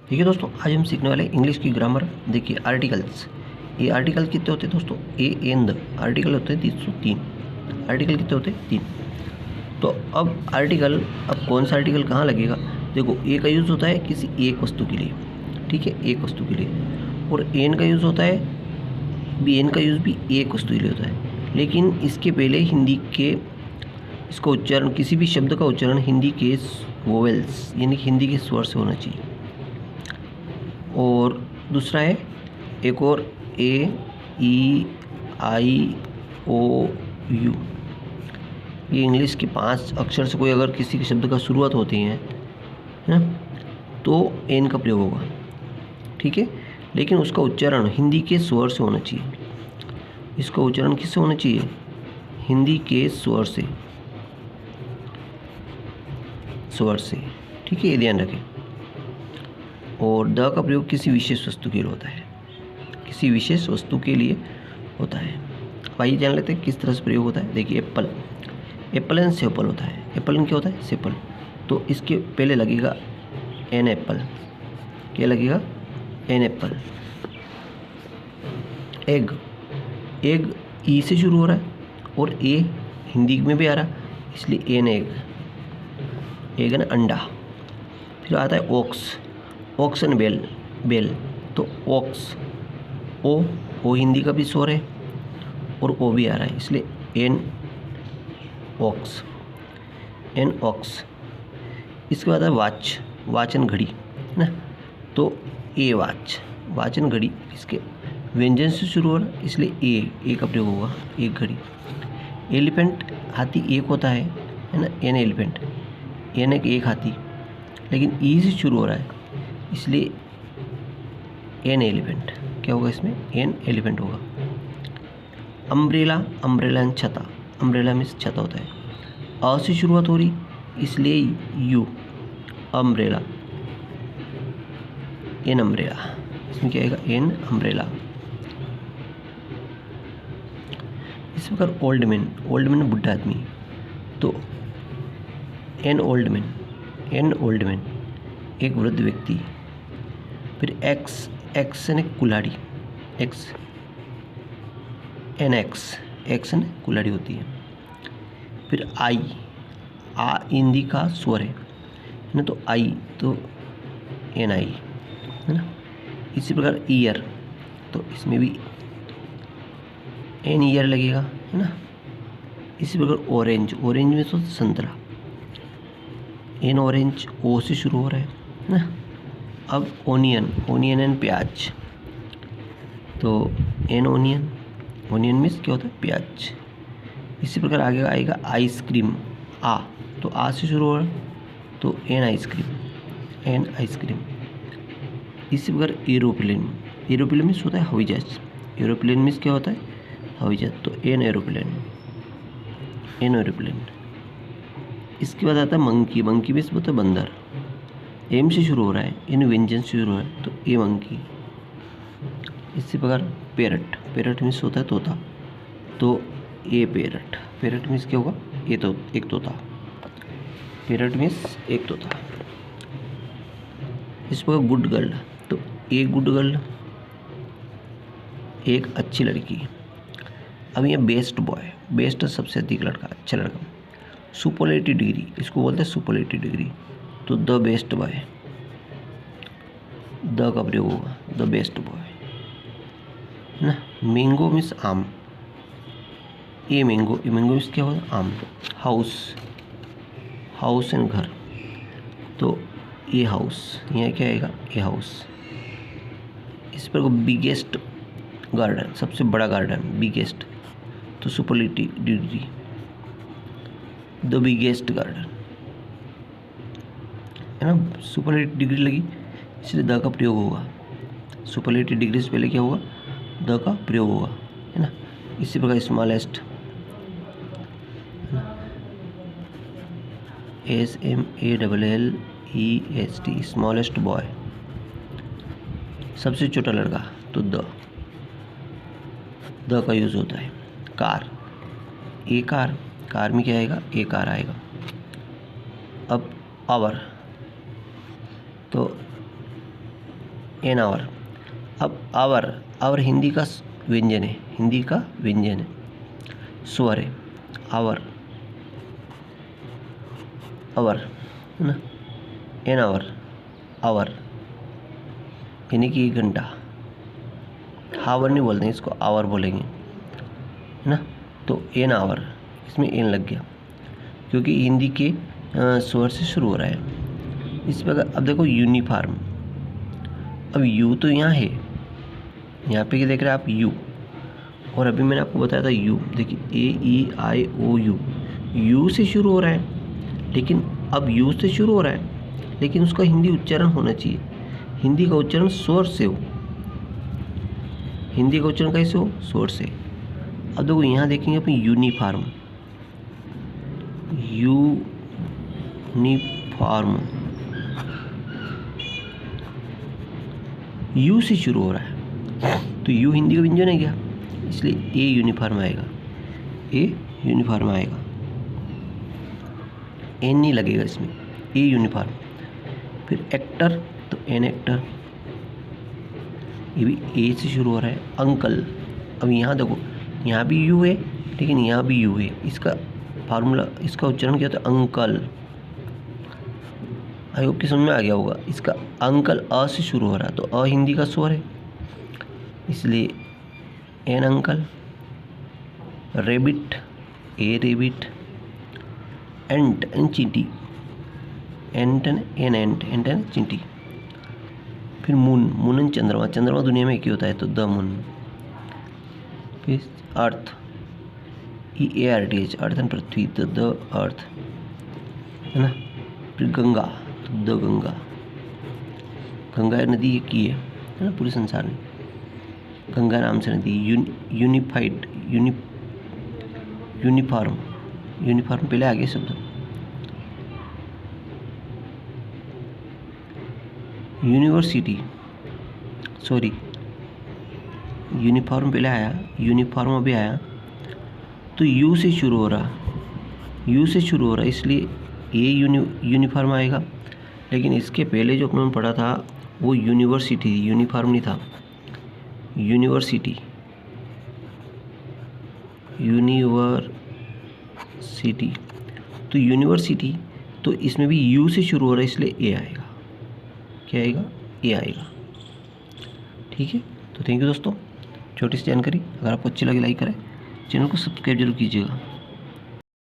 ठीक है दोस्तों, आज हम सीखने वाले हैं इंग्लिश की ग्रामर। देखिए आर्टिकल्स, ये आर्टिकल कितने होते हैं दोस्तों? ए एन द आर्टिकल होते हैं 303। आर्टिकल कितने होते हैं? 3। तो अब आर्टिकल, अब कौन सा आर्टिकल कहाँ लगेगा? देखो, ए का यूज़ होता है किसी एक वस्तु के लिए, ठीक है, एक वस्तु के लिए, और एन का यूज़ होता है बी, एन का यूज़ भी एक वस्तु के लिए होता है। लेकिन इसके पहले हिंदी के, इसका उच्चारण, किसी भी शब्द का उच्चारण हिंदी के वोवेल्स यानी हिंदी के स्वर से होना चाहिए। और दूसरा है एक और, ए ई आई ओ यू, ये इंग्लिश के 5 अक्षर से कोई अगर किसी के शब्द का शुरुआत होती है ना, तो एन का प्रयोग होगा, ठीक है। लेकिन उसका उच्चारण हिंदी के स्वर से होना चाहिए। इसका उच्चारण किससे होना चाहिए? हिंदी के स्वर से, स्वर से, ठीक है, ये ध्यान रखें। और द का प्रयोग किसी विशेष वस्तु के लिए होता है, किसी विशेष वस्तु के लिए होता है। आइए जान लेते हैं किस तरह से प्रयोग होता है। देखिए एप्पल, एप्पल एंड सेपल होता है। एप्पल क्या होता है? सेपल। तो इसके पहले लगेगा एन एप्पल। क्या लगेगा? An apple. Egg, egg E से शुरू हो रहा है और ए हिंदी में भी आ रहा है, इसलिए एन एग, एग ना अंडा। फिर आता है ox, ox and bell, bell. तो ओक्स, ओ हिंदी का भी स्वर है और ओ भी आ रहा है, इसलिए एन ऑक्स, एन ऑक्स। इसके बाद है वाच, वाच एंड घड़ी, है ना। तो ए वाच, वाच एंड घड़ी, इसके व्यंजन से शुरू हो रहा है, इसलिए ए का प्रयोग होगा, एक घड़ी। एलिफेंट, हाथी एक होता है ना, एन एलिफेंट, एन एक हाथी, लेकिन ई से शुरू हो रहा है, इसलिए एन एलिफेंट। क्या होगा इसमें? एन एलिफेंट होगा। अम्ब्रेला, अम्ब्रेला एंड छता, अम्ब्रेला में छता होता है, अ से शुरुआत हो रही, इसलिए यू, अम्ब्रेला, एन अम्ब्रेला। इसमें क्या आएगा? An umbrella. इस प्रकार ओल्ड मैन, ओल्ड मैन बुढ़ा आदमी, तो an old man, an old man, एक वृद्ध व्यक्ति। फिर एक्स, एक्स यानी कुल्हाड़ी, एक्स, एन एक्स, एक्स यानी कुल्हाड़ी होती है। फिर आई, आ हिंदी का स्वर है ना, तो आई, तो एन आई, है ना। इसी प्रकार ईयर, तो इसमें भी एन ईयर लगेगा, है ना। इसी प्रकार ऑरेंज, ऑरेंज में तो संतरा, एन ऑरेंज, ओ से शुरू हो रहा है ना। अब ओनियन, ओनियन एंड प्याज, तो एन ओनियन, ओनियन मीन्स क्या होता है? प्याज। इसी प्रकार आगे आएगा आइसक्रीम, आ, तो आ से शुरू हो रहा है, तो एन आइसक्रीम, एन आइसक्रीम। इसी प्रकार एरोप्लेन, एरोप्लेन मीन्स होता है हवाई जहाज, एरोप्लेन मीन्स क्या होता है? हवाई जहाज, तो एन एरोप्लेन, एन एरोप्लेन। इसके बाद आता है मंकी, मंकी मीन्स होता है बंदर, एम से शुरू हो रहा है, इन व्यंजन से शुरू हो रहा है, तो ए मंकी। इसी प्रकार पैरट, पैरट मीन्स होता है तोता, तो ए पैरट, पैरट मीन्स क्या होगा? ए तो एक तोता, पैरट मीन्स एक तोता। इस प्रकार गुड गर्ल, तो ए गुड गर्ल, एक अच्छी लड़की। अब ये बेस्ट बॉय, बेस्ट सबसे अधिक लड़का, अच्छा लड़का। सुपरलेटिव डिग्री, इसको बोलते हैं सुपरलेटिव डिग्री, तो द बेस्ट बॉय, द का प्रयोग होगा, द बेस्ट बॉय, है ना। मैंगो मीन्स आम, a mango, a mango means क्या होगा? आम। हाउस, हाउस एंड घर, तो ए हाउस, यहाँ क्या आएगा? A house. इस पर बिगेस्ट गार्डन, सबसे बड़ा गार्डन, बिगेस्ट, तो superlative degree, the biggest garden, है ना। सुपरलेटिव डिग्री लगी, इसलिए द का प्रयोग होगा, सुपरलेटिव डिग्री से पहले क्या होगा? द का प्रयोग होगा, है ना। इसी प्रकार स्मॉलेस्ट, SMALLEST, स्मॉलेस्ट बॉय, सबसे छोटा लड़का, तो द का यूज़ होता है। कार, ए कार, कार में क्या आएगा? ए कार आएगा। अब आवर, तो एन आवर। अब आवर, आवर हिंदी का व्यंजन है, हिंदी का व्यंजन है, स्वर है, आवर, आवर है ना, एन आवर, आवर यानी कि 1 घंटा। हावर नहीं बोलते हैं इसको, आवर बोलेंगे, है ना। तो एन आवर, इसमें एन लग गया क्योंकि हिंदी के स्वर से शुरू हो रहा है। इस प्रकार अब देखो यूनिफॉर्म, अब यू तो यहाँ है, यहाँ पे क्या देख रहे हैं आप, यू, और अभी मैंने आपको बताया था यू, देखिए AEIOU, यू से शुरू हो रहा है, लेकिन अब यू से शुरू हो रहा है लेकिन उसका हिंदी उच्चारण होना चाहिए, हिंदी का उच्चारण स्वर से हो, हिंदी का उच्चारण कैसे हो, स्वर से। अब देखो यहाँ देखेंगे अपनी यूनिफॉर्म, यूनिफॉर्म, यू से शुरू हो रहा है तो यू हिंदी का व्यंजन है क्या, इसलिए ए यूनिफॉर्म आएगा, ए यूनिफॉर्म आएगा, एन नहीं लगेगा इसमें, ए यूनिफॉर्म। फिर एक्टर, तो एन एक्टर, ये भी ए से शुरू हो रहा है। अंकल, अब यहाँ देखो, यहाँ भी यू है लेकिन यहाँ भी यू है, इसका फार्मूला, इसका उच्चारण क्या होता है, अंकल। आई होप कि समझ में आ गया होगा। इसका अंकल अ से शुरू हो रहा है तो अ हिंदी का स्वर है, इसलिए an uncle. Rabbit, a rabbit. Ant, an चींटी, ant an ant, ant an चींटी। फिर मून, मूनन चंद्रमा, चंद्रमा दुनिया में एक ही होता है तो द मून। फिर अर्थ, EARTH, अर्थ एंड पृथ्वी, तो द अर्थ, है ना। फिर गंगा, तो द गंगा, गंगा नदी एक ही है ना पूरे संसार में, गंगा नाम से नदी। यूनिफाइड, यूनिफॉर्म, यूनिफॉर्म पहले आगे शब्द, यूनिवर्सिटी, सॉरी यूनिफॉर्म पहले आया, यूनिफॉर्म अभी आया, तो यू से शुरू हो रहा, यू से शुरू हो रहा इसलिए ये यूनिफॉर्म आएगा। लेकिन इसके पहले जो अपने पढ़ा था वो यूनिवर्सिटी, यूनिफॉर्म नहीं था, यूनिवर्सिटी, यूनिवर्सिटी, तो यूनिवर्सिटी, तो इसमें भी यू से शुरू हो रहा है इसलिए ए आएगा, क्या आएगा, ए आएगा। ठीक है, तो थैंक यू दोस्तों, छोटी सी जानकारी। अगर आपको अच्छी लगे लाइक करें, चैनल को सब्सक्राइब जरूर कीजिएगा।